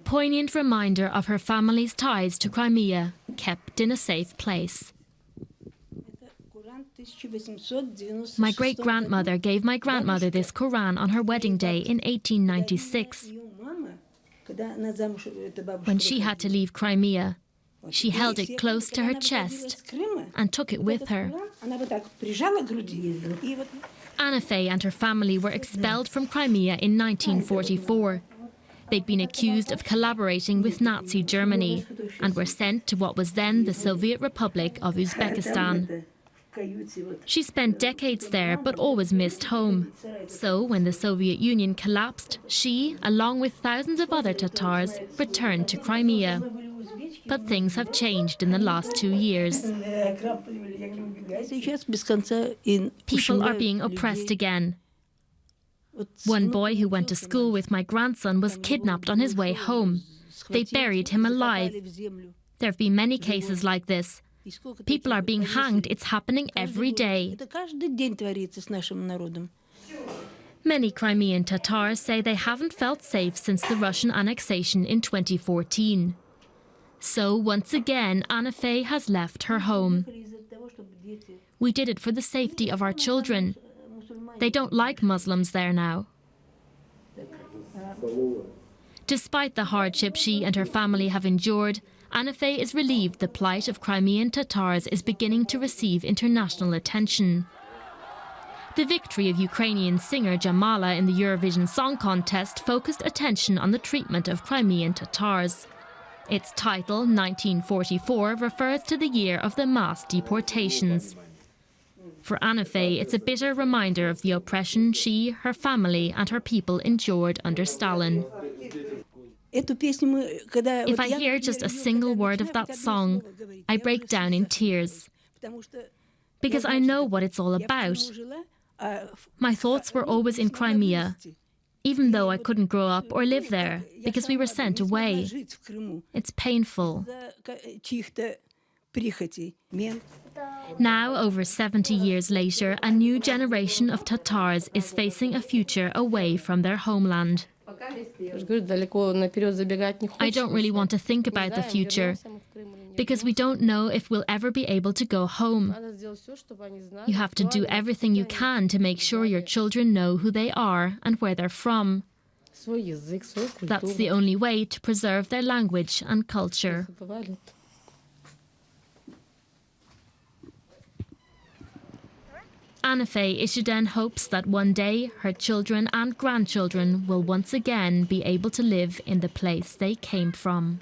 poignant reminder of her family's ties to Crimea, kept in a safe place. My great-grandmother gave my grandmother this Quran on her wedding day in 1896. When she had to leave Crimea, she held it close to her chest and took it with her. Anna Faye and her family were expelled from Crimea in 1944. They'd been accused of collaborating with Nazi Germany and were sent to what was then the Soviet Republic of Uzbekistan. She spent decades there but always missed home. So when the Soviet Union collapsed, she, along with thousands of other Tatars, returned to Crimea. But things have changed in the last 2 years. People are being oppressed again. One boy who went to school with my grandson was kidnapped on his way home. They buried him alive. There have been many cases like this. People are being hanged. It's happening every day. Many Crimean Tatars say they haven't felt safe since the Russian annexation in 2014. So once again, Anna Faye has left her home. We did it for the safety of our children. They don't like Muslims there now. Despite the hardship she and her family have endured, Anna Faye is relieved the plight of Crimean Tatars is beginning to receive international attention. The victory of Ukrainian singer Jamala in the Eurovision Song Contest focused attention on the treatment of Crimean Tatars. Its title, 1944, refers to the year of the mass deportations. For Anna Faye, it's a bitter reminder of the oppression she, her family and her people endured under Stalin. If I hear just a single word of that song, I break down in tears. Because I know what it's all about. My thoughts were always in Crimea, even though I couldn't grow up or live there, because we were sent away. It's painful. Now, over 70 years later, a new generation of Tatars is facing a future away from their homeland. I don't really want to think about the future, because we don't know if we'll ever be able to go home. You have to do everything you can to make sure your children know who they are and where they're from. That's the only way to preserve their language and culture. Anna Faye Ishiden hopes that one day her children and grandchildren will once again be able to live in the place they came from.